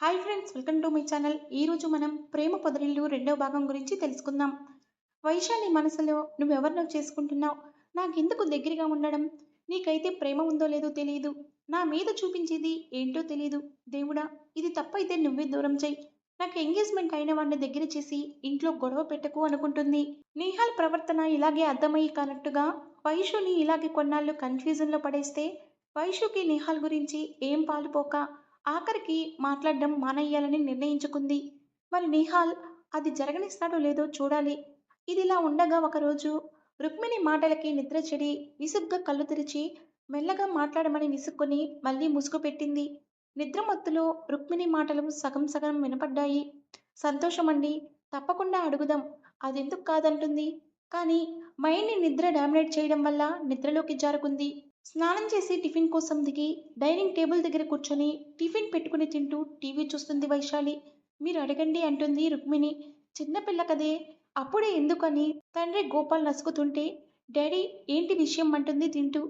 Hi friends, welcome to my channel. ఈరోజు మనం ప్రేమ పొదరిల్లు రెండవ భాగం గురించి తెలుసుకుందాం. వైశాలి మనసులో నువ్వెవరినో చేసుకుంటున్నావు, నాకెందుకు దగ్గరగా ఉండడం, నీకైతే ప్రేమ ఉందో లేదో తెలియదు, నా మీద చూపించేది ఏంటో తెలియదు, దేవుడా ఇది తప్పైతే నువ్వే దూరం చేయి, నాకు ఎంగేజ్మెంట్ అయిన వాడిని దగ్గర చేసి ఇంట్లో గొడవ పెట్టకు అనుకుంటుంది. నేహాల్ ప్రవర్తన ఇలాగే అర్థమయ్యి కానట్టుగా వైషుని ఇలాగే కొన్నాళ్ళు కన్ఫ్యూజన్లో పడేస్తే వైషుకి నేహాల్ గురించి ఏం పాలుపోక ఆఖరికి మాట్లాడడం మానేయాలని నిర్ణయించుకుంది. మరి నిహాల్ అది జరగనిస్తాడో లేదో చూడాలి. ఇదిలా ఉండగా ఒకరోజు రుక్మిణి మాటలకి నిద్ర చెడి విసుగ్గా కళ్ళు తెరిచి మెల్లగా మాట్లాడమని విసుక్కొని మళ్ళీ ముసుగు పెట్టింది. నిద్ర మత్తులో రుక్మిణి మాటలు సగం సగం వినపడ్డాయి. సంతోషమండి, తప్పకుండా అడుగుదాం, అదెందుకు కాదంటుంది. కానీ మైండ్ని నిద్ర డామినేట్ చేయడం వల్ల నిద్రలోకి జారుకుంది. స్నానం చేసి టిఫిన్ కోసం దిగి డైనింగ్ టేబుల్ దగ్గర కూర్చొని టిఫిన్ పెట్టుకుని తింటూ టీవీ చూస్తుంది వైశాలి. మీరు అడగండి అంటుంది రుక్మిణి. చిన్నపిల్ల కదే, అప్పుడే ఎందుకని తండ్రి గోపాల్ నసుకుతుంటే డాడీ ఏంటి విషయం అంటుంది తింటూ.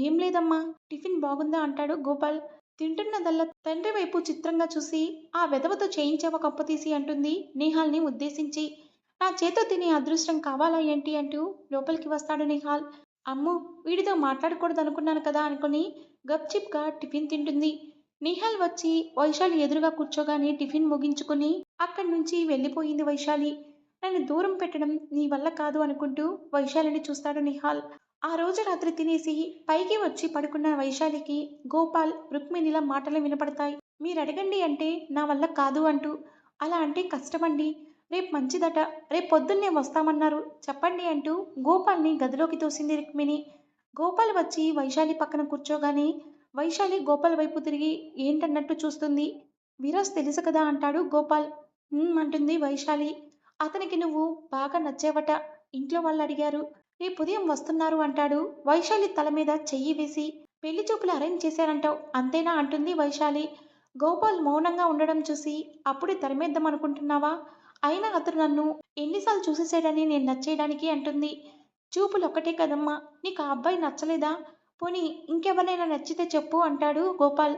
ఏం లేదమ్మా, టిఫిన్ బాగుందా అంటాడు గోపాల్. తింటున్నదల్లా తండ్రి వైపు చిత్రంగా చూసి ఆ వెధవతో చేయించావా కప్పతీసి అంటుంది నేహాల్ని ఉద్దేశించి. నా చేతో తినే అదృష్టం కావాలా ఏంటి అంటూ లోపలికి వస్తాడు నిహాల్. అమ్మో, వీడితో మాట్లాడకూడదనుకున్నాను కదా అనుకుని గప్చిప్గా టిఫిన్ తింటుంది. నిహాల్ వచ్చి వైశాలి ఎదురుగా కూర్చోగానే టిఫిన్ ముగించుకుని అక్కడి నుంచి వెళ్ళిపోయింది వైశాలి. నన్ను దూరం పెట్టడం నీ వల్ల కాదు అనుకుంటూ వైశాలిని చూస్తాడు నిహాల్. ఆ రోజు రాత్రి తినేసి పైకి వచ్చి పడుకున్న వైశాలికి గోపాల్ రుక్మిణిల మాటలు వినపడతాయి. మీరు అడగండి అంటే నా వల్ల కాదు అంటూ. అలా అంటే కష్టమండి, రేపు మంచిదట, రేపు పొద్దున్నే వస్తామన్నారు, చెప్పండి అంటూ గోపాల్ని గదిలోకి తోసింది రుక్మిణి. గోపాల్ వచ్చి వైశాలి పక్కన కూర్చోగానే వైశాలి గోపాల్ వైపు తిరిగి ఏంటన్నట్టు చూస్తుంది. విరాజ్ తెలుసు కదా అంటాడు గోపాల్. అంటుంది వైశాలి. అతనికి నువ్వు బాగా నచ్చావట, ఇంట్లో వాళ్ళు అడిగారు, రేపు ఉదయం వస్తున్నారు అంటాడు. వైశాలి తల మీద చెయ్యి వేసి పెళ్లి చూపులు అరేంజ్ చేశారంటావు అంతేనా అంటుంది వైశాలి. గోపాల్ మౌనంగా ఉండడం చూసి అప్పుడే తరిమేద్దాం అనుకుంటున్నావా, అయినా అతను నన్ను ఎన్నిసార్లు చూసేసాడని నేను నచ్చేయడానికి అంటుంది. చూపులు ఒక్కటే కదమ్మా, నీకు ఆ అబ్బాయి నచ్చలేదా, పోనీ ఇంకెవరినైనా నచ్చితే చెప్పు అంటాడు గోపాల్.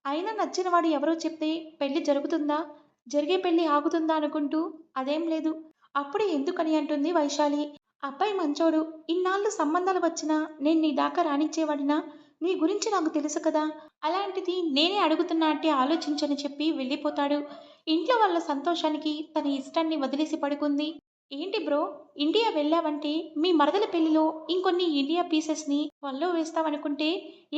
అయినా నచ్చినవాడు ఎవరో చెప్తే పెళ్లి జరుగుతుందా, జరిగే పెళ్లి ఆగుతుందా అనుకుంటూ అదేం లేదు, అప్పుడే ఎందుకని అంటుంది వైశాలి. అబ్బాయి మంచోడు, ఇన్నాళ్ళు సంబంధాలు వచ్చినా నేను నీ దాకా రానిచ్చేవాడినా, నీ గురించి నాకు తెలుసు కదా, అలాంటిది నేనే అడుగుతున్నా అంటే ఆలోచించని చెప్పి వెళ్ళిపోతాడు. ఇంట్లో వాళ్ళ సంతోషానికి తన ఇష్టాన్ని వదిలేసి పడుకుంది. ఏంటి బ్రో, ఇండియా వెళ్ళావంటే మీ మరదల పెళ్లిలో ఇంకొన్ని ఇండియా పీసెస్ని వల్లో వేస్తావనుకుంటే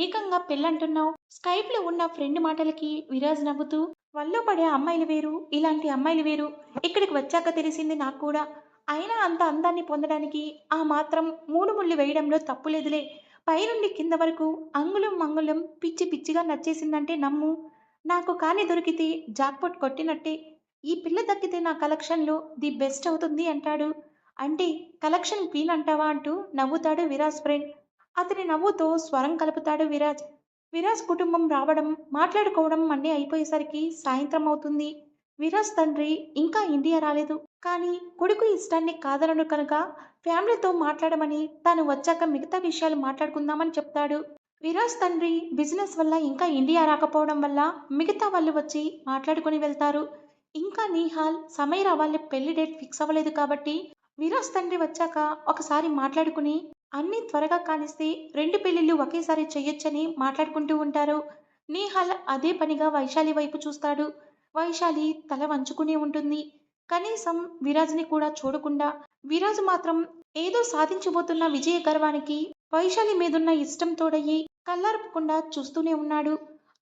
ఏకంగా పెళ్ళంటున్నావు. స్కైప్లో ఉన్న ఫ్రెండ్ మాటలకి విరాజ్ నవ్వుతూ, వల్లో పడే అమ్మాయిలు వేరు, ఇలాంటి అమ్మాయిలు వేరు, ఇక్కడికి వచ్చాక తెలిసింది నాకు కూడా, అయినా అంత అందాన్ని పొందడానికి ఆ మాత్రం మూడు ముళ్ళు వేయడంలో తప్పులేదులే, పైనుండి కింద వరకు అంగుళం మంగుళం పిచ్చి పిచ్చిగా నచ్చేసిందంటే నమ్ము, నాకు కానీ దొరికితే జాక్పాట్ కొట్టినట్టే, ఈ పిల్ల దక్కితే నా కలెక్షన్లో ది బెస్ట్ అవుతుంది అంటాడు. అంటే కలెక్షన్ క్వీన్ అంటావా అంటూ నవ్వుతాడు విరాజ్ ఫ్రెండ్. అతని నవ్వుతో స్వరం కలుపుతాడు విరాజ్. విరాజ్ కుటుంబం రావడం మాట్లాడుకోవడం అన్నీ అయిపోయేసరికి సాయంత్రం అవుతుంది. విరాజ్ తండ్రి ఇంకా ఇండియా రాలేదు, కానీ కొడుకు ఇష్టాన్ని కాదనడు కనుక ఫ్యామిలీతో మాట్లాడమని తాను వచ్చాక మిగతా విషయాలు మాట్లాడుకుందామని చెప్తాడు. విరాజ్ తండ్రి బిజినెస్ వల్ల ఇంకా ఇండియా రాకపోవడం వల్ల మిగతా వాళ్ళు వచ్చి మాట్లాడుకుని వెళ్తారు. ఇంకా నిహాల్ సమీరా వాళ్ళ పెళ్లి డేట్ ఫిక్స్ అవ్వలేదు కాబట్టి విరాజ్ తండ్రి వచ్చాక ఒకసారి మాట్లాడుకుని అన్నీ త్వరగా కానిస్తే రెండు పెళ్లిళ్ళు ఒకేసారి చెయ్యొచ్చని మాట్లాడుకుంటూ ఉంటారు. నిహాల్ అదే పనిగా వైశాలి వైపు చూస్తాడు. వైశాలి తల వంచుకుని ఉంటుంది. కనీసం విరాజ్ని కూడా చూడకుండా, విరాజ్ మాత్రం ఏదో సాధించబోతున్న విజయ గర్వానికి వైశాలి మీదున్న ఇష్టం తోడయి కళ్ళార్పకుండా చూస్తూనే ఉన్నాడు.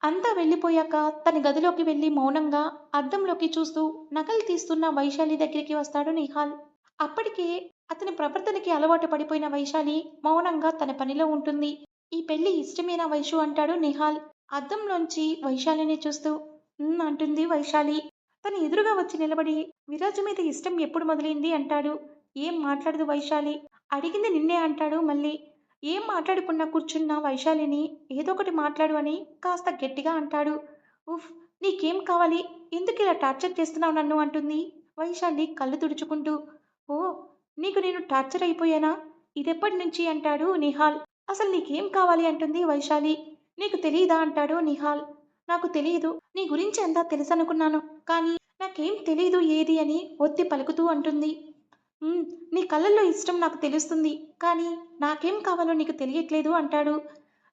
అంతా వెళ్ళిపోయాక తన గదిలోకి వెళ్ళి మౌనంగా అద్దంలోకి చూస్తూ నగలు తీస్తున్న వైశాలి దగ్గరికి వస్తాడు నిహాల్. అప్పటికే అతని ప్రవర్తనకి అలవాటు పడిపోయిన వైశాలి మౌనంగా తన పనిలో ఉంటుంది. ఈ పెళ్లి ఇష్టమేనా వైషు అంటాడు నిహాల్ అద్దంలోంచి వైశాలిని చూస్తూ. అంటుంది వైశాలి. తన ఎదురుగా వచ్చి నిలబడి విరాజు మీద ఇష్టం ఎప్పుడు మొదలైంది అంటాడు. ఏం మాట్లాడదు వైశాలి. అడిగింది నిన్నే అంటాడు మళ్ళీ. ఏం మాట్లాడకుండా కూర్చున్న వైశాలిని ఏదో ఒకటి మాట్లాడు అని కాస్త గట్టిగా అంటాడు. ఉఫ్, నీకేం కావాలి, ఎందుకు ఇలా టార్చర్ చేస్తున్నావు నన్ను అంటుంది వైశాలి కళ్ళు తుడుచుకుంటూ. ఓ, నీకు నేను టార్చర్ అయిపోయానా, ఇదెప్పటి నుంచి అంటాడు నిహాల్. అసలు నీకేం కావాలి అంటుంది వైశాలి. నీకు తెలీదా అంటాడు నిహాల్. నాకు తెలియదు. నీ గురించి అంతా తెలుసనుకున్నాను. కానీ నాకేం తెలీదు ఏది అని ఒత్తి పలుకుతూ అంటుంది. హ్మ్. నీ కళ్ళల్లో ఇష్టం నాకు తెలుస్తుంది. కానీ నాకేం కావాలో నీకు తెలియట్లేదు అంటాడు.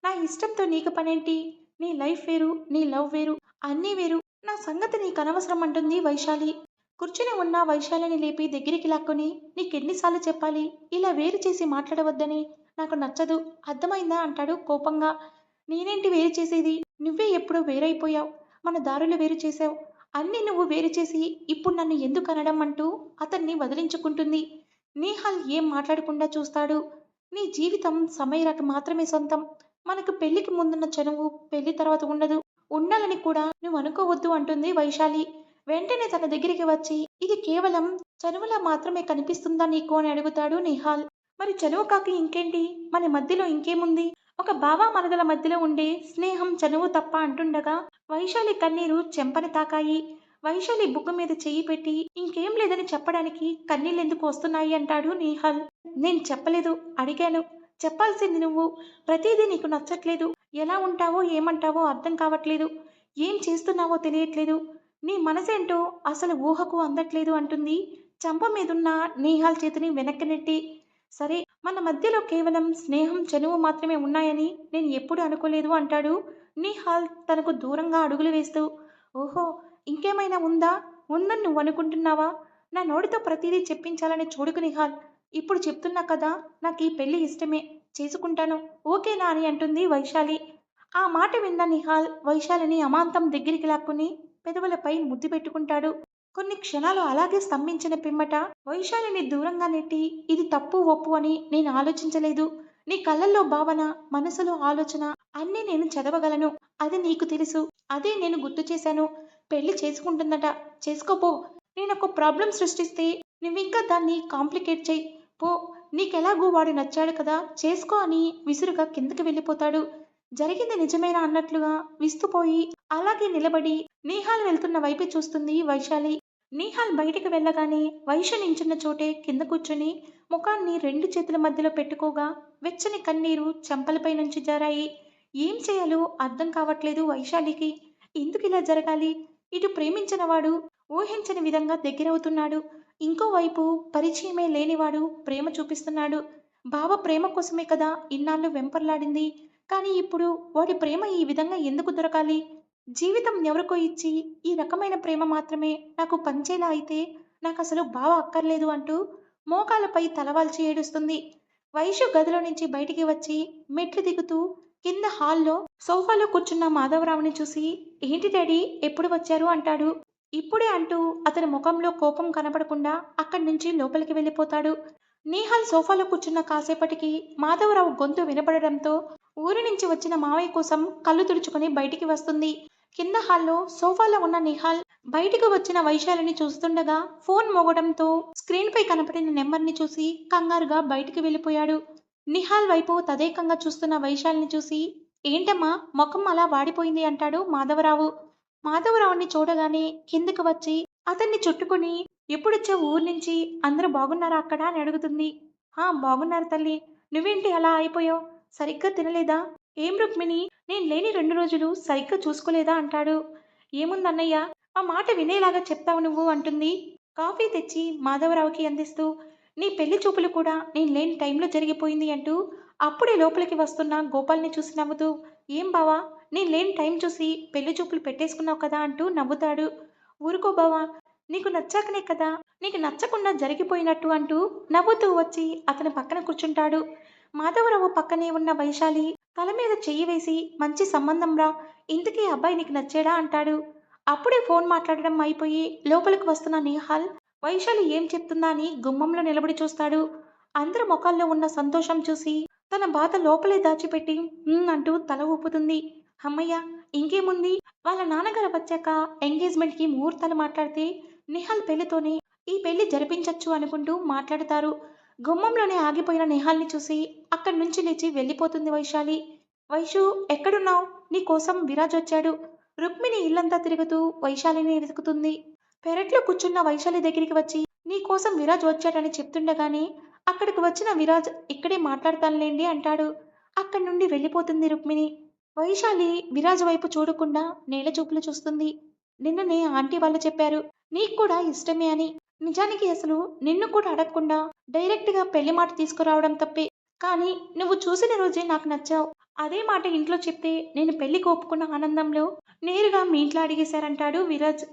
నా ఇష్టంతో నీకు పనేంటి? నీ లైఫ్ వేరు, నీ లవ్ వేరు, అన్నీ వేరు. నా సంగతి నీకనవసరం అంటుంది వైశాలి. కూర్చుని ఉన్న వైశాలిని లేపి దగ్గరికి లాక్కొని నీకెన్నిసార్లు చెప్పాలి? ఇలా వేరు చేసి మాట్లాడవద్దని. నాకు నచ్చదు. అర్థమైందా? అంటాడు కోపంగా. నేనేంటి వేరు చేసేది? నువ్వే ఎప్పుడో వేరైపోయావు. మన దారులు వేరు చేశావు. అన్నీ నువ్వు వేరు చేసి ఇప్పుడు నన్ను ఎందుకు అనడం అంటూ అతన్ని వదిలించుకుంటుంది. నిహాల్ ఏం మాట్లాడకుండా చూస్తాడు. నీ జీవితం సమీరకు మాత్రమే సొంతం. మనకు పెళ్లికి ముందున్న చనువు పెళ్లి తర్వాత ఉండదు. ఉండాలని కూడా నువ్వు అనుకోవద్దు అంటుంది వైశాలి. వెంటనే తన దగ్గరికి వచ్చి ఇది కేవలం చనువులా మాత్రమే కనిపిస్తుందా నీకు అని అడుగుతాడు నిహాల్. మరి చనువు కాక ఇంకేంటి? మన మధ్యలో ఇంకేముంది? ఒక బావ మరదల మధ్యలో ఉండే స్నేహం చనువు తప్ప అంటుండగా వైశాలి కన్నీరు చెంపని తాకాయి. వైశాలి బుగ్గ మీద చెయ్యి పెట్టి ఇంకేం లేదని చెప్పడానికి కన్నీళ్ళెందుకు వస్తున్నాయి అంటాడు నిహాల్. నేను చెప్పలేదు, అడిగాను. చెప్పాల్సింది నువ్వు. ప్రతిదీ నీకు నచ్చట్లేదు. ఎలా ఉంటావో ఏమంటావో అర్థం కావట్లేదు. ఏం చేస్తున్నావో తెలియట్లేదు. నీ మనసేంటో అసలు ఊహకు అందట్లేదు అంటుంది చంప మీదున్న నిహాల్ చేతిని వెనక్కి నెట్టి. సరే, మన మధ్యలో కేవలం స్నేహం చనువు మాత్రమే ఉన్నాయని నేను ఎప్పుడు అనుకోలేదు అంటాడు నిహాల్ తనకు దూరంగా అడుగులు వేస్తూ. ఓహో, ఇంకేమైనా ఉందా? ఉందని నువ్వు అనుకుంటున్నావా? నా నోటితో ప్రతిదీ చెప్పించాలని చూడుకు నిహాల్. ఇప్పుడు చెప్తున్నా కదా, నాకు ఈ పెళ్లి ఇష్టమే, చేసుకుంటాను, ఓకేనా అని అంటుంది వైశాలి. ఆ మాట విన్న నిహాల్ వైశాలిని అమాంతం దగ్గరికి లాక్కుని పెదవులపై ముద్దు పెట్టుకుంటాడు. కొన్ని క్షణాలు అలాగే స్తంభించిన పిమ్మట వైశాలిని దూరంగా నెట్టి ఇది తప్పు ఒప్పు అని నేను ఆలోచించలేదు. నీ కళ్ళల్లో భావన, మనసులో ఆలోచన అన్నీ నేను చదవగలను. అది నీకు తెలుసు. అదే నేను గుర్తు చేశాను. పెళ్లి చేసుకుంటుందట. చేసుకోపో. నేనొక ప్రాబ్లం సృష్టిస్తే నువ్వింకా దాన్ని కాంప్లికేట్ చెయ్యి. పో. నీకెలాగూ వాడు నచ్చాడు కదా, చేసుకో అని విసురుగా కిందకి వెళ్ళిపోతాడు. జరిగింది నిజమేనా అన్నట్లుగా విస్తుపోయి అలాగే నిలబడి నిహాల్ వెళ్తున్న వైపే చూస్తుంది వైశాలి. నిహాల్ బయటికి వెళ్ళగానే వైషు నించున్న చోటే కింద కూర్చుని ముఖాన్ని రెండు చేతుల మధ్యలో పెట్టుకోగా వెచ్చని కన్నీరు చెంపలపై నుంచి జారాయి. ఏం చేయాలో అర్థం కావట్లేదు వైశాలికి. ఎందుకిలా జరగాలి? ఇటు ప్రేమించిన వాడు ఊహించని విధంగా దగ్గరవుతున్నాడు. ఇంకోవైపు పరిచయమే లేనివాడు ప్రేమ చూపిస్తున్నాడు. బావ ప్రేమ కోసమే కదా ఇన్నాళ్ళు వెంపర్లాడింది. కానీ ఇప్పుడు వాడి ప్రేమ ఈ విధంగా ఎందుకు దొరకాలి? జీవితం ఎవరికో ఇచ్చి ఈ రకమైన ప్రేమ మాత్రమే నాకు పంచేలా అయితే నాకసలు బావ అక్కర్లేదు అంటూ మోకాలపై తలవాల్చి ఏడుస్తుంది. వైషు గదిలో నుంచి బయటికి వచ్చి మెట్లు దిగుతూ కింద హాల్లో సోఫాలో కూర్చున్న మాధవరావుని చూసి ఏంటి డాడీ ఎప్పుడు వచ్చారు అంటాడు. ఇప్పుడే అంటూ అతని ముఖంలో కోపం కనపడకుండా అక్కడి నుంచి లోపలికి వెళ్ళిపోతాడు. నీహాల్ సోఫాలో కూర్చున్న కాసేపటికి మాధవరావు గొంతు వినపడడంతో ఊరి నుంచి వచ్చిన మావయ్య కోసం కళ్ళు తుడుచుకొని బయటికి వస్తుంది. కింద హాల్లో సోఫాలో ఉన్న నిహాల్ బయటకు వచ్చిన వైశాలిని చూస్తుండగా ఫోన్ మోగడంతో స్క్రీన్ పై కనపడిన నెంబర్ని చూసి కంగారుగా బయటికి వెళ్ళిపోయాడు. నిహాల్ వైపు తదేకంగా చూస్తున్న వైశాలిని చూసి ఏంటమ్మా ముఖం అలా వాడిపోయింది అంటాడు మాధవరావు. మాధవరావుని చూడగానే కిందకు వచ్చి అతన్ని చుట్టుకుని ఎప్పుడొచ్చావు ఊరి నుంచి, అందరూ బాగున్నారా అక్కడ అని అడుగుతుంది. బాగున్నారు తల్లి. నువ్వేంటి అలా అయిపోయావు? సరిగ్గా తినలేదా? ఏం రుక్మిణి, నేను లేని 2 రోజులు సరిగ్గా చూసుకోలేదా అంటాడు. ఏముందన్నయ్య, ఆ మాట వినేలాగా చెప్తావు నువ్వు అంటుంది కాఫీ తెచ్చి మాధవరావుకి అందిస్తూ. నీ పెళ్లి చూపులు కూడా నేను లేని టైంలో జరిగిపోయింది అంటూ అప్పుడే లోపలికి వస్తున్న గోపాల్ని చూసి నవ్వుతూ ఏం బావా, నేను లేని టైం చూసి పెళ్లి చూపులు పెట్టేసుకున్నావు కదా అంటూ నవ్వుతాడు. ఊరుకో బావా, నీకు నచ్చాకనే కదా, నీకు నచ్చకుండా జరిగిపోయినట్టు అంటూ నవ్వుతూ వచ్చి అతని పక్కన కూర్చుంటాడు. మాధవరావు పక్కనే ఉన్న వైశాలి తల మీద చెయ్యి వేసి మంచి సంబంధం రా, ఇంతకీ అబ్బాయి నీకు నచ్చాడా అంటాడు. అప్పుడే ఫోన్ మాట్లాడడం అయిపోయి లోపలికి వస్తున్న నిహాల్ వైశాలి ఏం చెప్తుందా అని గుమ్మంలో నిలబడి చూస్తాడు. అందరి ముఖాల్లో ఉన్న సంతోషం చూసి తన బాధ లోపలే దాచిపెట్టి అంటూ తల ఊపుతుంది. అమ్మయ్య, ఇంకేముంది, వాళ్ళ నాన్నగారు వచ్చాక ఎంగేజ్మెంట్కి ముహూర్తాలు మాట్లాడితే నిహాల్ పెళ్లితోనే ఈ పెళ్లి జరిపించచ్చు అనుకుంటూ మాట్లాడతారు. గుమ్మంలోనే ఆగిపోయిన నిహాల్ని చూసి అక్కడి నుంచి లేచి వెళ్ళిపోతుంది వైశాలి. వైషు, ఎక్కడున్నావు? నీ కోసం విరాజ్ వచ్చాడు. రుక్మిణి ఇల్లంతా తిరుగుతూ వైశాలిని వెతుకుతుంది. పెరట్లో కూర్చున్న వైశాలి దగ్గరికి వచ్చి నీ కోసం విరాజ్ వచ్చాడని చెప్తుండగానే అక్కడికి వచ్చిన విరాజ్ ఇక్కడే మాట్లాడతానులేండి అంటాడు. అక్కడి నుండి వెళ్ళిపోతుంది రుక్మిణి. వైశాలి విరాజ్ వైపు చూడకుండా నేల చూపులు చూస్తుంది. నిన్ననే ఆంటీ వాళ్ళు చెప్పారు. నీకు కూడా ఇష్టమే అని. నిజానికి అసలు నిన్ను కూడా అడగకుండా డైరెక్ట్‌గా పెళ్లి మాట తీసుకురావడం తప్పే. కానీ నువ్వు చూసిన రోజే నాకు నచ్చావు. అదే మాట ఇంట్లో చెప్తే నేను పెళ్లికి ఒప్పుకున్న ఆనందంలో నేరుగా మీ ఇంట్లో అడిగేశారంటాడు విరాజ్.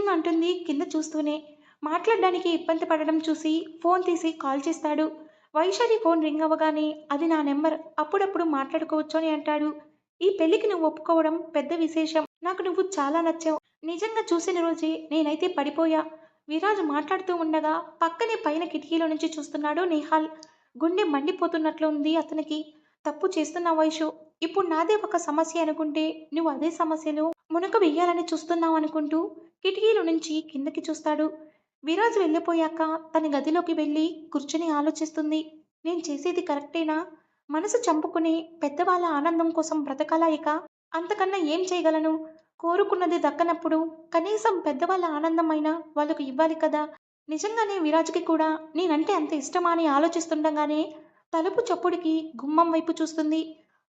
అంటుంది కింద చూస్తూనే. మాట్లాడడానికి ఇబ్బంది పడడం చూసి ఫోన్ తీసి కాల్ చేస్తాడు. వైశాలి ఫోన్ రింగ్ అవ్వగానే అది నా నెంబర్. అప్పుడప్పుడు మాట్లాడుకోవచ్చు అని అంటాడు. ఈ పెళ్లికి నువ్వు ఒప్పుకోవడం పెద్ద విశేషం. నాకు నువ్వు చాలా నచ్చావు. నిజంగా చూసిన రోజే నేనైతే పడిపోయా. విరాజ్ మాట్లాడుతూ ఉండగా పక్కనే పైన కిటికీలో నుంచి చూస్తున్నాడు నిహాల్. గుండె మండిపోతున్నట్లు ఉంది అతనికి. తప్పు చేస్తున్నావు వైషు. ఇప్పుడు నాదే ఒక సమస్య అనుకుంటే నువ్వు అదే సమస్యలో మునక వెయ్యాలని చూస్తున్నావు అనుకుంటూ కిటికీలో నుంచి కిందకి చూస్తాడు. విరాజ్ వెళ్ళిపోయాక తన గదిలోకి వెళ్ళి కూర్చుని ఆలోచిస్తుంది. నేను చేసేది కరెక్టేనా? మనసు చంపుకుని పెద్దవాళ్ళ ఆనందం కోసం బ్రతకాలా ఇక? అంతకన్నా ఏం చేయగలను? కోరుకున్నది దక్కనప్పుడు కనీసం పెద్దవాళ్ళ ఆనందమైనా వాళ్ళకు ఇవ్వాలి కదా! నిజంగానే విరాజ్‌కి కూడా నేనంటే అంత ఇష్టమా అని ఆలోచిస్తుండగానే తలుపు చప్పుడుకి గుమ్మం వైపు చూస్తుంది.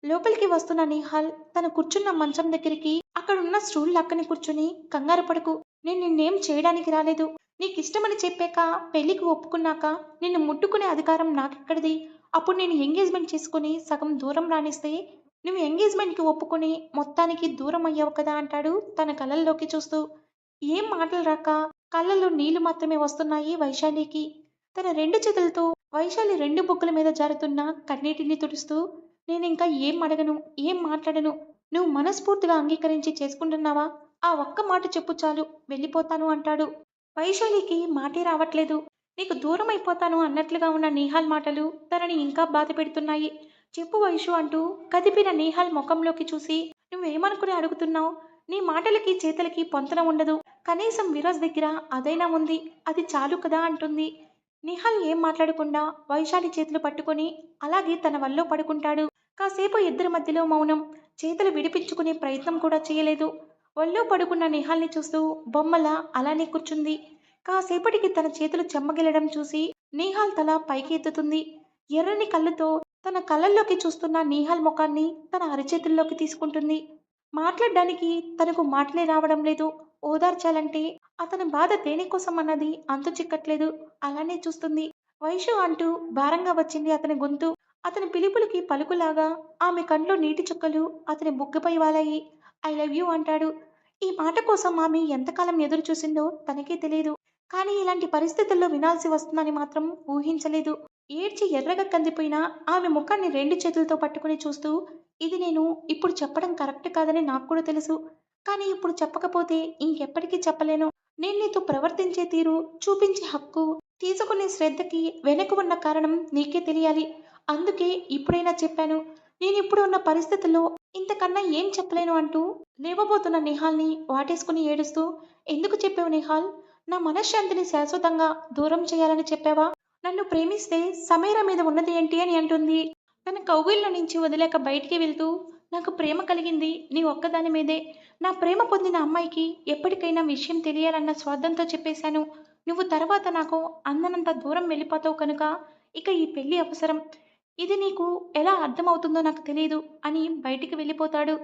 లోపలికి వస్తున్న నిహాల్ తను కూర్చున్న మంచం దగ్గరికి అక్కడున్న స్టూల్ లాక్కని కూర్చుని కంగారు పడకు. నేను నిన్నేం చేయడానికి రాలేదు. నీకిష్టమని చెప్పాక, పెళ్ళికి ఒప్పుకున్నాక నిన్ను ముట్టుకునే అధికారం నాకెక్కడిది? అప్పుడు నేను ఎంగేజ్‌మెంట్ చేసుకొని సగం దూరం రానిస్తే, నువ్వు ఎంగేజ్‌మెంట్‌కి ఒప్పుకొని మొత్తానికి దూరం అయ్యావు కదా అంటాడు తన కళ్ళల్లోకి చూస్తూ. ఏం మాటలు రాక కళ్ళల్లో నీళ్లు మాత్రమే వస్తున్నాయి వైశాలికి. తన రెండు చేతులతో వైశాలి రెండు బుగ్గల మీద జారుతున్న కన్నీటిని తుడుస్తూ, నేనింకా ఏం అడగను, ఏం మాట్లాడను. నువ్వు మనస్ఫూర్తిగా అంగీకరించి చేసుకుంటున్నావా? ఆ ఒక్క మాట చెప్పు చాలు, వెళ్ళిపోతాను అంటాడు. వైశాలికి మాటే రావట్లేదు. నీకు దూరమైపోతాను అన్నట్లుగా ఉన్న నిహాల్ మాటలు తనని ఇంకా బాధ పెడుతున్నాయి. చెప్పు వైషు అంటూ కదిపిన నిహాల్ ముఖంలోకి చూసి, నువ్వేమనుకుని అడుగుతున్నావు? నీ మాటలకి చేతలకి పొంతన ఉండదు. కనీసం విరాజ్ దగ్గర అదైనా ఉంది. అది చాలు కదా అంటుంది. నిహాల్ ఏం మాట్లాడకుండా వైశాలి చేతులు పట్టుకొని అలాగే తన వల్లో పడుకుంటాడు. కాసేపు ఇద్దరి మధ్యలో మౌనం. చేతులు విడిపించుకునే ప్రయత్నం కూడా చేయలేదు. ఒళ్ళో పడుకున్న నిహాల్ని చూస్తూ బొమ్మలా అలానే కూర్చుంది. కాసేపటికి తన చేతులు చెమ్మగిల్లడం చూసి నిహాల్ తల పైకి ఎత్తుతుంది. ఎర్రని కళ్ళతో తన కళ్ళల్లోకి చూస్తున్న నిహాల్ ముఖాన్ని తన అరచేతుల్లోకి తీసుకుంటుంది. మాట్లాడడానికి తనకు మాటలే రావడం లేదు. ఓదార్చాలంటే అతని బాధ దేనికోసం అన్నది అంతు చిక్కట్లేదు. అలానే చూస్తుంది. వైషు అంటూ భారంగా వచ్చింది అతని గొంతు. అతని పిలుపులకి పలుకులాగా ఆమె కంట్లో నీటి చుక్కలు అతని బుగ్గపై వాలాయి. ఐ లవ్ యూ అంటాడు. ఈ మాట కోసం ఆమె ఎంతకాలం ఎదురు చూసిందో తనకే తెలియదు. కానీ ఇలాంటి పరిస్థితుల్లో వినాల్సి వస్తుందని మాత్రం ఊహించలేదు. ఏడ్చి ఎర్రగా కందిపోయిన ఆమె ముఖాన్ని రెండు చేతులతో పట్టుకుని చూస్తూ, ఇది నేను ఇప్పుడు చెప్పడం కరెక్ట్ కాదని నాకు కూడా తెలుసు. కానీ ఇప్పుడు చెప్పకపోతే ఇంకెప్పటికీ చెప్పలేను. నేను నీతో ప్రవర్తించే తీరు, చూపించే హక్కు, తీసుకునే శ్రద్ధకి వెనక ఉన్న కారణం నీకే తెలియాలి. అందుకే ఇప్పుడైనా చెప్పాను. నేనిప్పుడు ఉన్న పరిస్థితుల్లో ఇంతకన్నా ఏం చెప్పలేను అంటూ లేవబోతున్న నిహాల్ని వాటేసుకుని ఏడుస్తూ, ఎందుకు చెప్పావు నిహాల్? నా మనశ్శాంతిని శాశ్వతంగా దూరం చేయాలని చెప్పావా? నన్ను ప్రేమిస్తే సమీర మీద ఉన్నది ఏంటి అని అంటుంది. తన కౌగిల్లో నుంచి వదిలేక బయటికి వెళ్తూ, నాకు ప్రేమ కలిగింది నీ ఒక్కదాని మీదే. నా ప్రేమ పొందిన అమ్మాయికి ఎప్పటికైనా విషయం తెలియాలన్న స్వార్థంతో చెప్పేశాను. నువ్వు తర్వాత నాకు అందనంత దూరం వెళ్ళిపోతావు కనుక ఇక ఈ పెళ్లి అవసరం. ఇది నీకు ఎలా అర్థమవుతుందో నాకు తెలీదు అని బయటికి వెళ్ళిపోతాడు.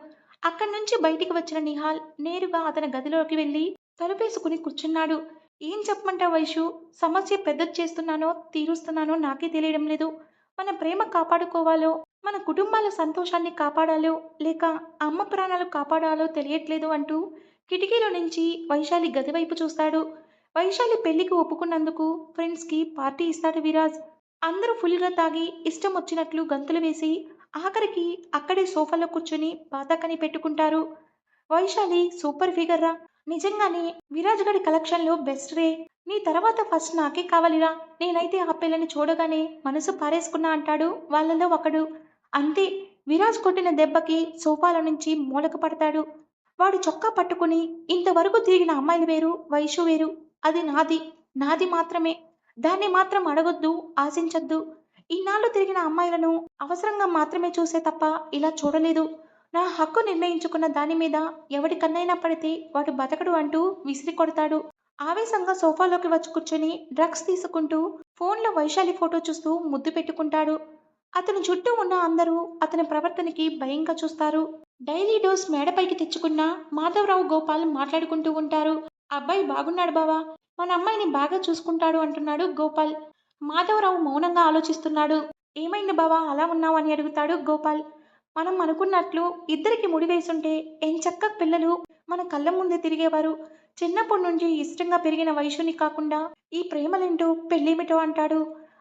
అక్కడి నుంచి బయటికి వచ్చిన నిహాల్ నేరుగా అతని గదిలోకి వెళ్ళి తలుపేసుకుని కూర్చున్నాడు. ఏం చెప్పమంటావు వైషు? సమస్య పెద్దది చేస్తున్నానో, తీరుస్తున్నానో నాకే తెలియడం లేదు. మన ప్రేమ కాపాడుకోవాలో, మన కుటుంబాల సంతోషాన్ని కాపాడాలో, లేక అమ్మ ప్రాణాలు కాపాడాలో తెలియట్లేదు అంటూ కిటికీలో నుంచి వైశాలి గది వైపు చూస్తాడు. వైశాలి పెళ్లికి ఒప్పుకున్నందుకు ఫ్రెండ్స్‌కి పార్టీ ఇస్తాడు విరాజ్. అందరూ ఫుల్‌గా తాగి ఇష్టం వచ్చినట్లు గంతులు వేసి ఆఖరికి అక్కడే సోఫాలో కూర్చొని పాతకని పెట్టుకుంటారు. వైశాలి సూపర్ ఫిగర్ రా! నిజంగానే విరాజ్ గడి కలెక్షన్‌లో బెస్ట్ రే! నీ తర్వాత ఫస్ట్ నాకే కావాలిరా! నేనైతే ఆ పిల్లని చూడగానే మనసు పారేసుకున్నా అంటాడు వాళ్ళలో ఒకడు. అంతే విరాజ్ కొట్టిన దెబ్బకి సోఫాలో నుంచి మూలక పడతాడు. వాడు చొక్కా పట్టుకుని ఇంతవరకు తిరిగిన అమ్మాయిలు వేరు, వైషు వేరు. అది నాది. నాది మాత్రమే. దాన్ని మాత్రం అడగొద్దు, ఆశించొద్దు. ఇన్నాళ్ళు తిరిగిన అమ్మాయిలను అవసరంగా మాత్రమే చూసే తప్ప ఇలా చూడలేదు. నా హక్కు నిర్ణయించుకున్న దాని మీద ఎవడి కన్నైనా పడితే వాడు బతకడు అంటూ విసిరి కొడతాడు. ఆవేశంగా సోఫాలోకి వచ్చి కూర్చొని డ్రగ్స్ తీసుకుంటూ ఫోన్లో వైశాలి ఫోటో చూస్తూ ముద్దు పెట్టుకుంటాడు. అతని చుట్టూ ఉన్న అందరూ అతని ప్రవర్తనకి భయంగా చూస్తారు. డైలీ డోస్ మేడపైకి తెచ్చుకున్న మాధవరావు గోపాల్ మాట్లాడుకుంటూ ఉంటారు. అబ్బాయి బాగున్నాడు బావా, మన అమ్మాయిని బాగా చూసుకుంటాడు అంటున్నాడు గోపాల్. మాధవరావు మౌనంగా ఆలోచిస్తున్నాడు. ఏమైంది బావా అలా ఉన్నావు అని అడుగుతాడు గోపాల్. మనం అనుకున్నట్లు ఇద్దరికి ముడి వేసుంటే ఎంచక్క పిల్లలు మన కళ్ళ ముందే తిరిగేవారు. చిన్నప్పటి నుంచి ఇష్టంగా పెరిగిన వైశ్యుని కాకుండా ఈ ప్రేమలేంటో పెళ్ళేమిటో అంటాడు.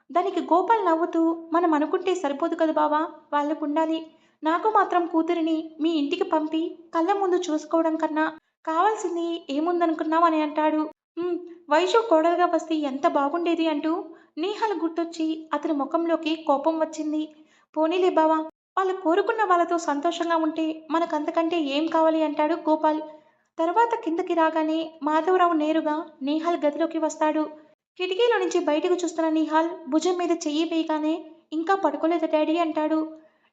దానికి గోపాల్ నవ్వుతూ, మనం అనుకుంటే సరిపోదు కదా బావా, వాళ్ళకుండాలి. నాకు మాత్రం కూతురిని మీ ఇంటికి పంపి కళ్ళ ముందు చూసుకోవడం కన్నా కావాల్సింది ఏముందనుకున్నావు అని అంటాడు. "ఉమ్, వైషు కోడలుగా వస్తే ఎంత బాగుండేది" అంటూ నీహాల్ గుర్తొచ్చి అతని ముఖంలోకి కోపం వచ్చింది. పోనీలే బావా, వాళ్ళు కోరుకున్న వాళ్ళతో సంతోషంగా ఉంటే మనకంతకంటే ఏం కావాలి అంటాడు గోపాల్. తర్వాత కిందకి రాగానే మాధవరావు నేరుగా నీహాల్ గదిలోకి వస్తాడు. కిటికీలో నుంచి బయటకు చూస్తున్న నిహాల్ భుజం మీద చెయ్యి వేయగానే ఇంకా పడుకోలేదు డాడీ అంటాడు.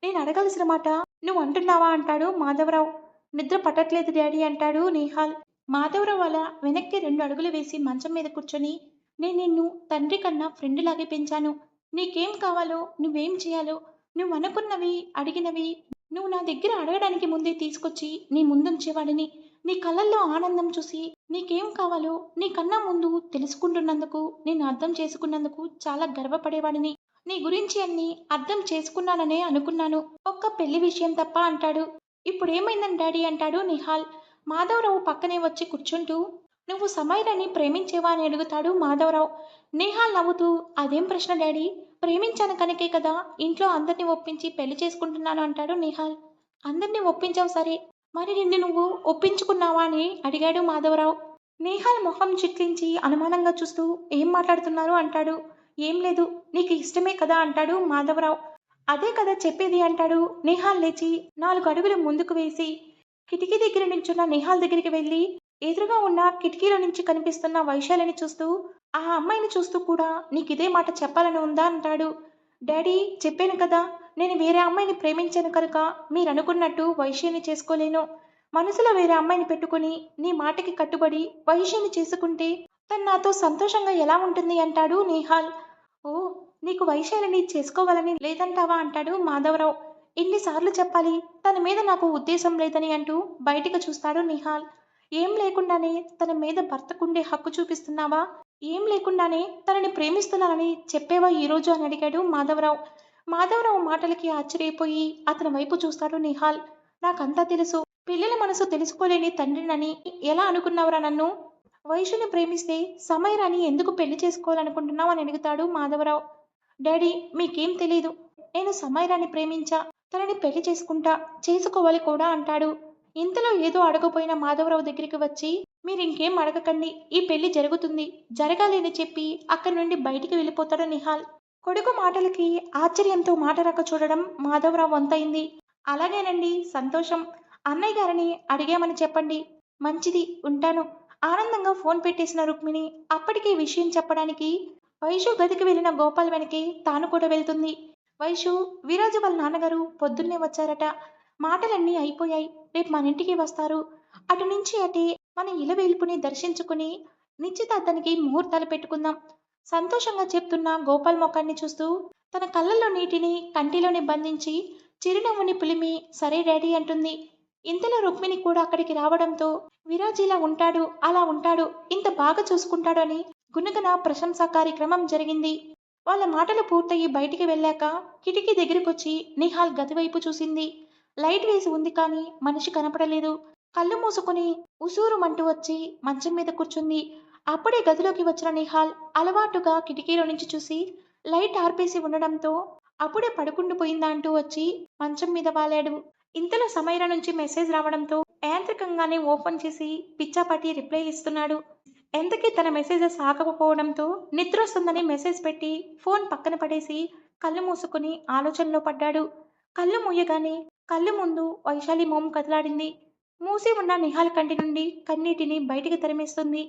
నేను అడగాల్సిన మాట నువ్వు అంటున్నావా అంటాడు మాధవరావు. నిద్ర పట్టట్లేదు డాడీ అంటాడు నిహాల్. మాధవరావు అలా వెనక్కి 2 అడుగులు వేసి మంచం మీద కూర్చొని, నేను నిన్ను తండ్రి కన్నా ఫ్రెండ్ లాగే పెంచాను. నీకేం కావాలో, నువ్వేం చేయాలో, నువ్వు అనుకున్నవి అడిగినవి నువ్వు నా దగ్గర అడగడానికి ముందే తీసుకొచ్చి నీ ముందుంచేవాడిని. నీ కళ్ళల్లో ఆనందం చూసి నీకేం కావాలో నీకన్నా ముందు తెలుసుకుంటున్నందుకు, నేను అర్థం చేసుకున్నందుకు చాలా గర్వపడేవాడిని. నీ గురించి అన్ని అర్థం చేసుకున్నాననే అనుకున్నాను. ఒక్క పెళ్లి విషయం తప్ప అంటాడు. ఇప్పుడేమైందని డాడీ అంటాడు నిహాల్. మాధవరావు పక్కనే వచ్చి కూర్చుంటూ, నువ్వు సమైరాని ప్రేమించేవా అని అడుగుతాడు మాధవరావు. నిహాల్ నవ్వుతూ, అదేం ప్రశ్న డాడీ, ప్రేమించాను కనుకే కదా ఇంట్లో అందరినీ ఒప్పించి పెళ్లి చేసుకుంటున్నాను అంటాడు నిహాల్. అందరినీ ఒప్పించావు సరే, మరి నిన్ను నువ్వు ఒప్పించుకున్నావా అని అడిగాడు మాధవరావు. నేహాల్ మొహం చిట్లించి అనుమానంగా చూస్తూ, ఏం మాట్లాడుతున్నారు అంటాడు. ఏం లేదు, నీకు ఇష్టమే కదా అంటాడు మాధవరావు. అదే కదా చెప్పేది అంటాడు. నేహాల్ లేచి 4 అడుగులు ముందుకు వేసి కిటికీ దగ్గర నించున్న నేహాల్ దగ్గరికి వెళ్ళి ఎదురుగా ఉన్న కిటికీలో నుంచి కనిపిస్తున్న వైశాలిని చూస్తూ, ఆ అమ్మాయిని చూస్తూ కూడా నీకిదే మాట చెప్పాలని ఉందా అంటాడు. డాడీ చెప్పాను కదా, నేను వేరే అమ్మాయిని ప్రేమించాను కనుక మీరనుకున్నట్టు వైశ్యని చేసుకోలేను. మనసులో వేరే అమ్మాయిని పెట్టుకుని నీ మాటకి కట్టుబడి వైశ్యని చేసుకుంటే తను నాతో సంతోషంగా ఎలా ఉంటుంది అంటాడు నేహాల్. ఓ, నీకు వైశాలిని చేసుకోవాలని లేదంటావా అంటాడు మాధవరావు. ఎన్నిసార్లు చెప్పాలి, తన మీద నాకు ఉద్దేశం లేదని అంటూ బయటికి చూస్తాడు నిహాల్. ఏం లేకుండానే తన మీద భర్తకుండే హక్కు చూపిస్తున్నావా, ఏం లేకుండానే తనని ప్రేమిస్తున్నానని చెప్పేవా ఈరోజు అని అడిగాడు మాధవరావు. మాధవరావు మాటలకి ఆశ్చర్యపోయి అతని వైపు చూస్తాడు నిహాల్. నాకంతా తెలుసు, పిల్లల మనసు తెలుసుకోలేని తండ్రినని ఎలా అనుకున్నావురా నన్ను? వైషుని ప్రేమిస్తే సమైరాని ఎందుకు పెళ్లి చేసుకోవాలనుకుంటున్నావు అని అడుగుతాడు మాధవరావు. డాడీ మీకేం తెలీదు, నేను సమైరాని ప్రేమించా, తనని పెళ్లి చేసుకుంటా, చేసుకోవాలి కూడా అంటాడు. ఇంతలో ఏదో అడగపోయిన మాధవరావు దగ్గరికి వచ్చి, మీరింకేం అడగకండి, ఈ పెళ్లి జరుగుతుంది, జరగాలి అని చెప్పి అక్కడి నుండి బయటికి వెళ్ళిపోతాడు నిహాల్. కొడుకు మాటలకి ఆశ్చర్యంతో మాట రాక చూడడం మాధవరావు వంతైంది. అలాగేనండి, సంతోషం. అన్నయ్య గారిని అడిగామని చెప్పండి. మంచిది, ఉంటాను. ఆనందంగా ఫోన్ పెట్టేసిన రుక్మిణి అప్పటికే విషయం చెప్పడానికి వైషు గదికి వెళ్ళిన గోపాల్ వెనకే తాను కూడా వెళ్తుంది. వైషు, విరాజు వాళ్ళ నాన్నగారు పొద్దున్నే వచ్చారట. మాటలన్నీ అయిపోయాయి, రేపు మన ఇంటికి వస్తారు. అటు నుంచి అటే మన ఇలవేల్పుని దర్శించుకుని నిశ్చితార్థానికి ముహూర్తాలు పెట్టుకుందాం. సంతోషంగా చెప్తున్న గోపాల్ ముఖాన్ని చూస్తూ తన కళ్ళల్లో నీటిని కంటిలోనే బంధించి చిరునవ్వుని పులిమి సరే డాడీ అంటుంది. ఇంతలో రుక్మిణి కూడా అక్కడికి రావడంతో విరాజ్ ఇలా ఉంటాడు, అలా ఉంటాడు, ఇంత బాగా చూసుకుంటాడు అని గునగన ప్రశంసా కార్యక్రమం జరిగింది. వాళ్ళ మాటలు పూర్తయి బయటికి వెళ్ళాక కిటికీ దగ్గరకొచ్చి నిహాల్ గదివైపు చూసింది. లైట్ వేసి ఉంది కానీ మనిషి కనపడలేదు. కళ్ళు మూసుకుని ఉసూరుమంటూ వచ్చి మంచం మీద కూర్చుంది. అప్పుడే గదిలోకి వచ్చిన నిహాల్ అలవాటుగా కిటికీలో నుంచి చూసి లైట్ ఆర్పేసి ఉండడంతో అప్పుడే పడుకుండిపోయిందా అంటూ వచ్చి మంచం మీద వాలాడు. ఇంతలో సమైరా నుంచి మెసేజ్ రావడంతో యాంత్రికంగానే ఓపెన్ చేసి పిచ్చాపాటి రిప్లై ఇస్తున్నాడు. ఎంతకీ తన మెసేజెస్ ఆగకపోవడంతో నిద్రొస్తుందని మెసేజ్ పెట్టి ఫోన్ పక్కన పడేసి కళ్ళు మూసుకుని ఆలోచనలో పడ్డాడు. కళ్ళు మూయగానే కళ్ళు ముందు వైశాలి మోము కదలాడింది. మూసి ఉన్న నిహాల్ కంటి నుండి కన్నీటిని బయటికి తరిమేస్తుంది.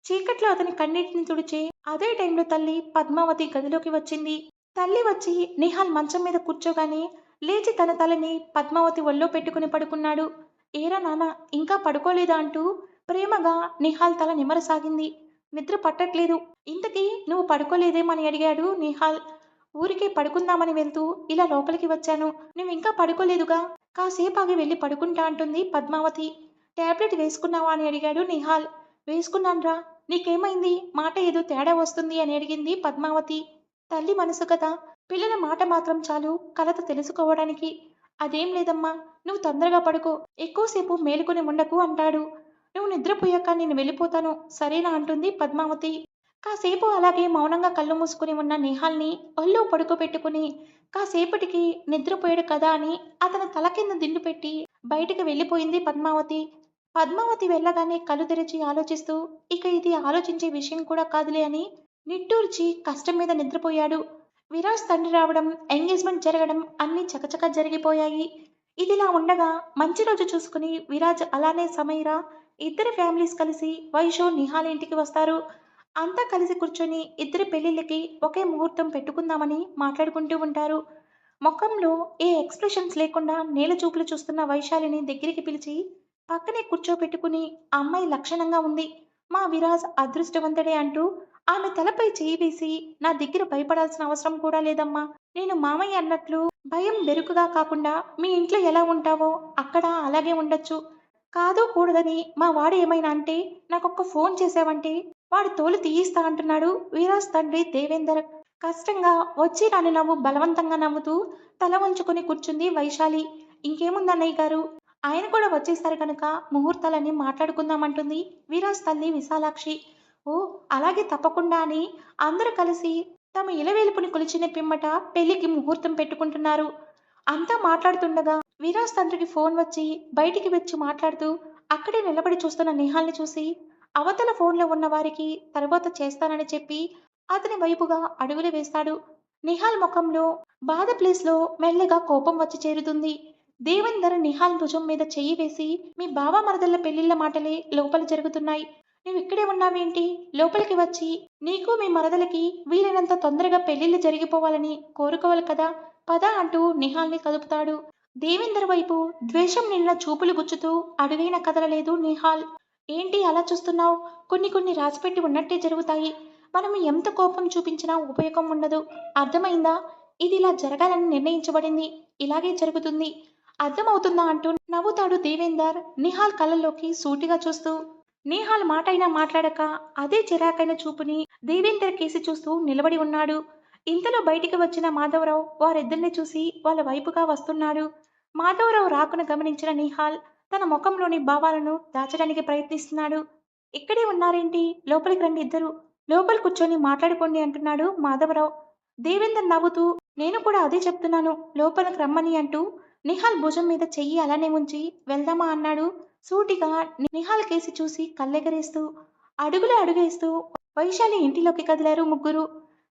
చీకట్లో అతని కన్నీటిని తుడిచే అదే టైంలో తల్లి పద్మావతి గదిలోకి వచ్చింది. తల్లి వచ్చి నిహాల్ మంచం మీద కూర్చోగానే లేచి తన తలని పద్మావతి ఒళ్ళో పెట్టుకుని పడుకున్నాడు. ఏరా నాన్న, ఇంకా పడుకోలేదా అంటూ ప్రేమగా నిహాల్ తల నిమరసాగింది. నిద్ర పట్టట్లేదు. ఇంతకీ నువ్వు పడుకోలేదేమని అడిగాడు నిహాల్. ఊరికే పడుకుందామని వెళ్తూ ఇలా లోపలికి వచ్చాను. నువ్వింకా పడుకోలేదుగా? కాసేపు ఆగి వెళ్ళి పడుకుంటా అంటుంది పద్మావతి. టాబ్లెట్ వేసుకున్నావా అని అడిగాడు నిహాల్. వేసుకున్నాన్రా. నీకేమైంది? మాట ఏదో తేడా వస్తుంది అని అడిగింది పద్మావతి. తల్లి మనసు కదా! పిల్లల మాట మాత్రం చాలు కలత తెలుసుకోవడానికి. అదేం లేదమ్మా. నువ్వు తొందరగా పడుకో. ఎక్కువసేపు మేలుకొని ఉండకు అంటాడు. నువ్వు నిద్రపోయాక నేను వెళ్ళిపోతాను. సరేనా అంటుంది పద్మావతి. కాసేపు అలాగే మౌనంగా కళ్ళు మూసుకుని ఉన్న నిహాల్ని ఒళ్ళో పడుకోబెట్టుకుని కాసేపటికి నిద్రపోయాడు కదా అని అతని తల కింద దిండు పెట్టి బయటికి వెళ్ళిపోయింది పద్మావతి. పద్మావతి వెళ్ళగానే కళ్ళు తెరిచి ఆలోచిస్తూ ఇక ఇది ఆలోచించే విషయం కూడా కాదులే అని నిట్టూర్చి కష్టం మీద నిద్రపోయాడు. విరాజ్ తండ్రి రావడం, ఎంగేజ్మెంట్ జరగడం అన్నీ చకచకా జరిగిపోయాయి. ఇదిలా ఉండగా మంచి రోజు చూసుకుని విరాజ్ అలానే సమీర ఇద్దరి ఫ్యామిలీస్ కలిసి వైషు నిహాల్ ఇంటికి వస్తారు. అంతా కలిసి కూర్చొని ఇద్దరి పెళ్లిళ్ళకి ఒకే ముహూర్తం పెట్టుకుందామని మాట్లాడుకుంటూ ఉంటారు. మొఖంలో ఏ ఎక్స్ప్రెషన్స్ లేకుండా నేల చూపులు చూస్తున్న వైశాలిని దగ్గరికి పిలిచి పక్కనే కూర్చోపెట్టుకుని అమ్మాయి లక్షణంగా ఉంది. మా విరాజ్ అదృష్టవంతుడే అంటూ ఆమె తలపై చేయి వేసి నా దగ్గర భయపడాల్సిన అవసరం కూడా లేదమ్మా. నేను మామయ్య అన్నట్లు భయం బెరుకుగా కాకుండా మీ ఇంట్లో ఎలా ఉంటావో అక్కడ అలాగే ఉండొచ్చు. కాదు కూడదని మా వాడు ఏమైనా అంటే నాకొక్క ఫోన్ చేసావంటే వాడి తోలు తీయిస్తా అంటున్నాడు వీరాజ్ తండ్రి దేవేందర్. కష్టంగా వచ్చి రాని నవ్వు బలవంతంగా నవ్వుతూ తల వంచుకొని కూర్చుంది వైశాలి. ఇంకేముందన్నయ్య గారు, ఆయన కూడా వచ్చేసారు కనుక ముహూర్తాలని మాట్లాడుకుందామంటుంది వీరాజ్ తల్లి విశాలాక్షి. ఓ, అలాగే తప్పకుండా అని అందరూ కలిసి తమ ఇలవేలుపుని కొలిచిన పిమ్మట పెళ్లికి ముహూర్తం పెట్టుకుంటున్నారు. అంతా మాట్లాడుతుండగా విరాజ్ తండ్రికి ఫోన్ వచ్చి బయటికి వచ్చి మాట్లాడుతూ అక్కడే నిలబడి చూస్తున్న నిహాల్ని చూసి అవతల ఫోన్లో ఉన్న వారికి తర్వాత చేస్తానని చెప్పి అతని వైపుగా అడుగులు వేస్తాడు. నిహాల్ ముఖంలో బాధ ప్లేస్లో మెల్లగా కోపం వచ్చి చేరుతుంది. దేవేందర్ నిహాల్ భుజం మీద చెయ్యి వేసి మీ బావ మరదళ్ళ పెళ్లిళ్ళ మాటలే లోపల జరుగుతున్నాయి. నువ్వు ఇక్కడే ఉన్నావేంటి? లోపలికి వచ్చి నీకు మీ మరదలకి వీలైనంత తొందరగా పెళ్లిళ్ళు జరిగిపోవాలని కోరుకోవాలి కదా. పద అంటూ నిహాల్ని కదుపుతాడు. దేవేందర్ వైపు ద్వేషం నిండిన చూపులు గుచ్చుతూ అడుగైన కదలలేదు నిహాల్. ఏంటి అలా చూస్తున్నావు? కొన్ని కొన్ని రాసిపెట్టి ఉన్నట్టే జరుగుతాయి. మనం ఎంత కోపం చూపించినా ఉపయోగం ఉండదు. అర్థమైందా? ఇది ఇలా జరగాలని నిర్ణయించబడింది. ఇలాగే జరుగుతుంది. అర్థమవుతుందా అంటూ నవ్వుతాడు దేవేందర్ నిహాల్ కళ్ళల్లోకి సూటిగా చూస్తూ. నిహాల్ మాటైనా మాట్లాడక అదే చిరాకైన చూపుని దేవేందర్ కేసి చూస్తూ నిలబడి ఉన్నాడు. ఇంతలో బయటికి వచ్చిన మాధవరావు వారిద్దరిని చూసి వాళ్ళ వైపుగా వస్తున్నాడు. మాధవరావు రాకును గమనించిన నిహాల్ తన ముఖంలోని భావాలను దాచడానికి ప్రయత్నిస్తున్నాడు. ఇక్కడే ఉన్నారేంటి? లోపలికి రండి ఇద్దరు. లోపల కూర్చొని మాట్లాడుకోండి అంటున్నాడు మాధవరావు. దేవేందర్ నవ్వుతూ నేను కూడా అదే చెప్తున్నాను, లోపలికి రమ్మని అంటూ నిహాల్ భుజం మీద చెయ్యి అలానే ఉంచి వెళ్దామా అన్నాడు సూటిగా నిహాల్ కేసి చూసి కళ్ళెగరేస్తూ. అడుగులు అడుగేస్తూ వైశాలి ఇంటిలోకి కదిలారు ముగ్గురు.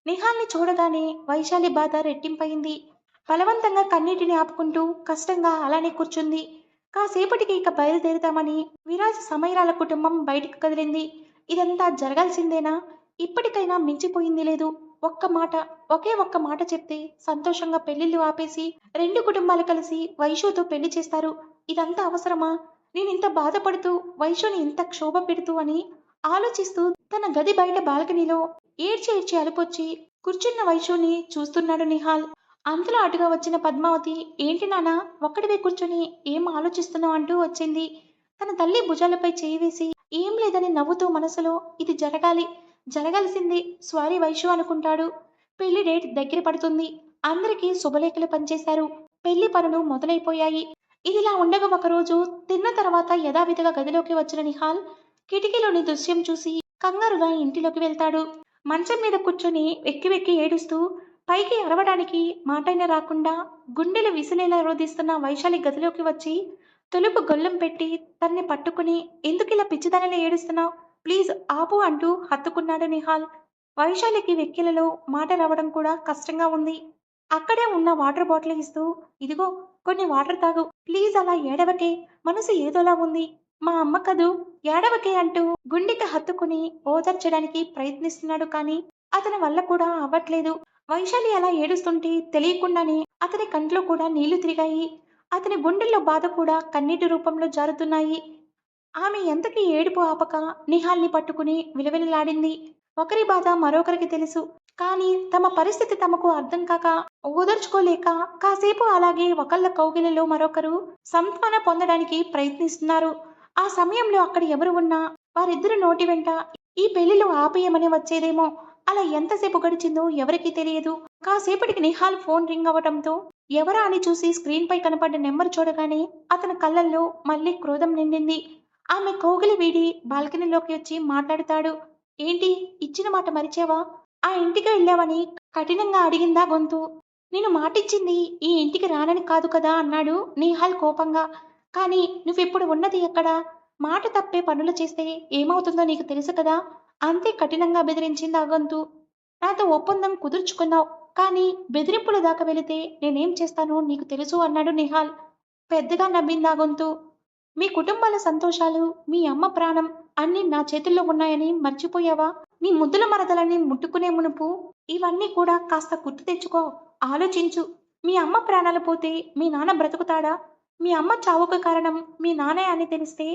నిహాల్ని చూడగానే వైశాలి బాధ రెట్టింపయింది. బలవంతంగా కన్నీటిని ఆపుకుంటూ కష్టంగా అలానే కూర్చుంది. కాసేపటికి ఇక బయలుదేరుతామని విరాజ్ సమీరాల కుటుంబం బయటికి కదిలింది. ఇదంతా జరగాల్సిందేనా? ఇప్పటికైనా మించిపోయింది లేదు. ఒక్క మాట, ఒకే ఒక్క మాట చెప్తే సంతోషంగా పెళ్లిళ్ళు ఆపేసి రెండు కుటుంబాలు కలిసి వైషుతో పెళ్లి చేస్తారు. ఇదంతా అవసరమా? నేనింత బాధపడుతూ వైషుని ఇంత క్షోభ పెడుతూ అని ఆలోచిస్తూ తన గది బయట బాల్కనీలో ఏడ్చి ఏడ్చి అలుపొచ్చి కూర్చున్న వైషుని చూస్తున్నాడు నిహాల్. అంతలో అటుగా వచ్చిన పద్మావతి ఏంటి నానా ఒక్కడివే కూర్చొని ఏం ఆలోచిస్తున్నావు అంటూ వచ్చింది. తన తల్లి భుజాలపై చేయి వేసి ఏం లేదని నవ్వుతూ మనసులో ఇది జరగాలి, జరగాల్సింది, స్వారీ వైషు అనుకుంటాడు. పెళ్లి డేట్ దగ్గర పడుతుంది. అందరికీ శుభలేఖలు పనిచేశారు. పెళ్లి పనులు మొదలైపోయాయి. ఇదిలా ఉండగా ఒకరోజు తిన్న తర్వాత యథావిధిగా గదిలోకి వచ్చిన నిహాల్ కిటికీలోని దృశ్యం చూసి కంగారుగా ఇంటిలోకి వెళ్తాడు. మంచం మీద కూర్చొని వెక్కి వెక్కి ఏడుస్తూ పైకి అరవడానికి మాటైనా రాకుండా గుండెలు విసిలేలా రోధిస్తున్న వైశాలి గదిలోకి వచ్చి తలుపు గొల్లెం పెట్టి తన్ని పట్టుకుని ఎందుకిలా పిచ్చిదానిలా ఏడుస్తున్నావు, ప్లీజ్ ఆపు అంటూ హత్తుకున్నాడు నిహాల్. వైశాలికి వెక్కిలలో మాట రావడం కూడా కష్టంగా ఉంది. అక్కడే ఉన్న వాటర్ బాటిల్ ఇస్తూ ఇదిగో కొన్ని వాటర్ తాగు, ప్లీజ్ అలా ఏడవకే, మనసు ఏదోలా ఉంది, మా అమ్మ కదూ, ఏడవకే అంటూ గుండెకి హత్తుకుని ఓదార్చడానికి ప్రయత్నిస్తున్నాడు. కానీ అతని వల్ల కూడా అవ్వట్లేదు. వైశాలి అలా ఏడుస్తుంటే తెలియకుండానే అతని కంట్లో కూడా నీళ్లు తిరిగాయి. అతని గుండెల్లో బాధ కూడా కన్నీటి రూపంలో జారుతున్నాయి. ఆమె ఎంతకీ ఏడుపు ఆపక నిహాల్ని పట్టుకుని విలవిలలాడింది. ఒకరి బాధ మరొకరికి తెలుసు. కానీ తమ పరిస్థితి తమకు అర్థం కాక ఓదార్చుకోలేక కాసేపు అలాగే ఒకళ్ళ కౌగిలిలో మరొకరు సంతాన పొందడానికి ప్రయత్నిస్తున్నారు. ఆ సమయంలో అక్కడ ఎవరు ఉన్నా వారిద్దరి నోటి వెంట ఈ పెళ్లిలో ఆపేయమని వచ్చేదేమో. అలా ఎంతసేపు గడిచిందో ఎవరికీ తెలియదు. కాసేపటికి నిహాల్ ఫోన్ రింగ్ అవ్వటంతో ఎవరా అని చూసి స్క్రీన్ పై కనపడ్డ నెంబర్ చూడగానే అతని కళ్ళల్లో మళ్ళీ క్రోధం నిండింది. ఆమె కౌగిలి వీడి బాల్కనీలోకి వచ్చి మాట్లాడుతాడు. ఏంటి, ఇచ్చిన మాట మరిచావా? ఆ ఇంటికి వెళ్ళావని కఠినంగా అడిగిందా గొంతు. నేను మాటిచ్చింది ఈ ఇంటికి రానని కాదు కదా అన్నాడు నిహాల్ కోపంగా. కానీ నువ్విప్పుడు ఉన్నది ఎక్కడ? మాట తప్పే పనులు చేస్తే ఏమవుతుందో నీకు తెలుసు కదా? అంతే కఠినంగా బెదిరించింది ఆ గొంతు. నాతో ఒప్పందం కుదుర్చుకున్నావు, కానీ బెదిరింపుల దాకా వెళితే నేనేం చేస్తానో నీకు తెలుసు అన్నాడు నిహాల్. పెద్దగా నవ్వింది ఆ గొంతు. మీ కుటుంబాల సంతోషాలు, మీ అమ్మ ప్రాణం అన్నీ నా చేతుల్లో ఉన్నాయని మర్చిపోయావా? నీ ముద్దుల మరదలని ముట్టుకునే మునుపు ఇవన్నీ కూడా కాస్త గుర్తు తెచ్చుకో. ఆలోచించు. మీ అమ్మ ప్రాణాలు పోతే మీ నాన్న బ్రతుకుతాడా? మీ అమ్మ చావుకు కారణం మీ నాన్నే అని తెలిస్తే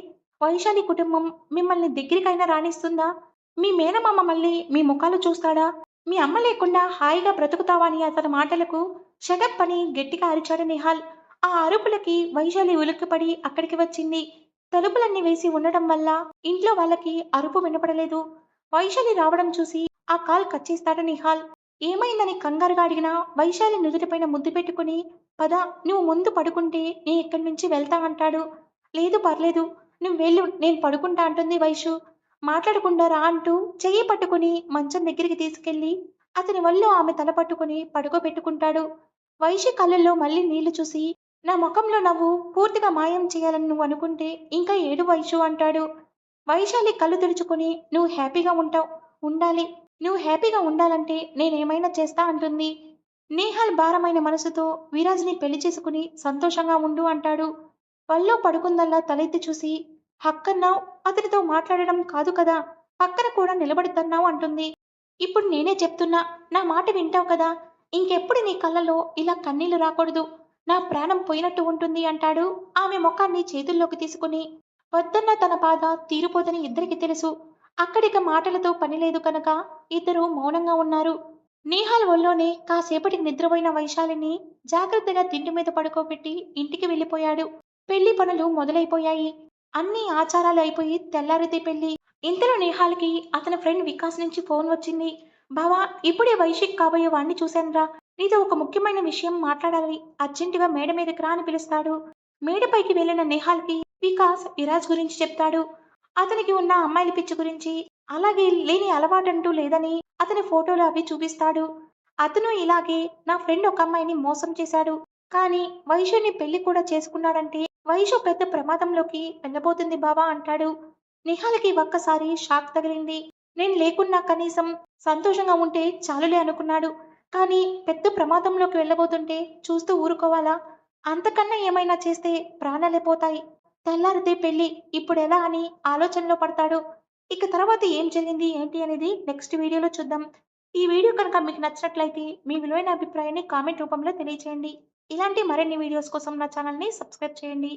వైశాలి కుటుంబం మిమ్మల్ని దగ్గరికైనా రానిస్తుందా? మీ మేనమామ మళ్ళీ మీ ముఖాలు చూస్తాడా? మీ అమ్మ లేకుండా హాయిగా బ్రతుకుతావా అని అతని మాటలకు షటప్ అని గట్టిగా అరిచాడు నిహాల్. ఆ అరుపులకి వైశాలి ఉలిక్కిపడి అక్కడికి వచ్చింది. తలుపులన్నీ వేసి ఉండడం వల్ల ఇంట్లో వాళ్ళకి అరుపు వినపడలేదు. వైశాలి రావడం చూసి ఆ కాల్ కట్ చేస్తాడు నిహాల్. ఏమైందని కంగారుగా అడిగినా వైశాలి నుదుటిపైన ముద్దు పెట్టుకుని, పద, నువ్వు ముందు పడుకుంటే నేను ఇక్కడి నుంచి వెళ్తా అంటాడు. లేదు పర్లేదు, నువ్వు వెళ్ళు, నేను పడుకుంటా అంటుంది వైషు. మాట్లాడకుండా రా అంటూ చెయ్యి పట్టుకుని మంచం దగ్గరికి తీసుకెళ్లి అతని ఒళ్ళో ఆమె తల పట్టుకుని పడుకోబెట్టుకుంటాడు. వైషి కళ్ళల్లో మళ్ళీ నీళ్లు చూసి, నా ముఖంలో నవ్వు పూర్తిగా మాయం చేయాలని నువ్వు అనుకుంటే ఇంకా ఏడు వైషు అంటాడు. వైశాలి కళ్ళు తెరుచుకుని, నువ్వు హ్యాపీగా ఉంటావు, ఉండాలి. నువ్వు హ్యాపీగా ఉండాలంటే నేనేమైనా చేస్తా అంటుంది. నేహాల్ భారమైన మనసుతో విరాజ్ని పెళ్లి చేసుకుని సంతోషంగా ఉండు అంటాడు. వల్లో పడుకుందల్లా తలెత్తి చూసి, హక్కన్నావు, అతనితో మాట్లాడడం కాదు కదా, పక్కన కూడా నిలబడుతున్నావు అంటుంది. ఇప్పుడు నేనే చెప్తున్నా, నా మాట వింటావు కదా. ఇంకెప్పుడు నీ కళ్ళలో ఇలా కన్నీళ్లు రాకూడదు. నా ప్రాణం పోయినట్టు ఉంటుంది అంటాడు ఆమె ముఖాన్ని చేతుల్లోకి తీసుకుని. వద్దన్న తన బాధ తీరిపోదని ఇద్దరికి తెలుసు. అక్కడిక మాటలతో పనిలేదు కనుక ఇద్దరూ మౌనంగా ఉన్నారు. నేహాల్ ఒళ్ళోనే కాసేపటికి నిద్రపోయిన వైశాలిని జాగ్రత్తగా తిండి మీద పడుకోబెట్టి ఇంటికి వెళ్ళిపోయాడు. పెళ్లి పనులు మొదలైపోయాయి. అన్ని ఆచారాలు అయిపోయి తెల్లారితే పెళ్లి. ఇంతలో నేహాల్కి అతని ఫ్రెండ్ వికాస్ నుంచి ఫోన్ వచ్చింది. బావా, ఇప్పుడే వైశిక్ కాబోయే వాణ్ణి చూశానురా. నీతో ఒక ముఖ్యమైన విషయం మాట్లాడాలి. అర్జెంటుగా మేడ మీదకి రా అని పిలుస్తాడు. మేడపైకి వెళ్లిన నేహాల్కి వికాస్ విరాజ్ గురించి చెప్తాడు. అతనికి ఉన్న అమ్మాయిల పిచ్చి గురించి, అలాగే లేని అలవాటంటూ లేదని అతని ఫోటోలు అవి చూపిస్తాడు. అతను ఇలాగే నా ఫ్రెండ్ ఒక అమ్మాయిని మోసం చేశాడు, కానీ వైషుని పెళ్లి కూడా చేసుకున్నాడంటే వైషు పెద్ద ప్రమాదంలోకి వెళ్ళబోతుంది బావా అంటాడు. నిహాల్కి ఒక్కసారి షాక్ తగిలింది. నేను లేకున్నా కనీసం సంతోషంగా ఉంటే చాలులే అనుకున్నాడు. కానీ పెద్ద ప్రమాదంలోకి వెళ్ళబోతుంటే చూస్తూ ఊరుకోవాలా? అంతకన్నా ఏమైనా చేస్తే ప్రాణాలే పోతాయి. తెల్లారితే పెళ్లి, ఇప్పుడెలా అని ఆలోచనలో పడతాడు. ఇక తర్వాత ఏం జరిగింది ఏంటి అనేది నెక్స్ట్ వీడియోలో చూద్దాం. ఈ వీడియో కనుక మీకు నచ్చినట్లయితే మీ విలువైన అభిప్రాయాన్ని కామెంట్ రూపంలో తెలియచేయండి. ఇలాంటి మరిన్ని వీడియోస్ కోసం నా ఛానల్ని సబ్స్క్రైబ్ చేయండి.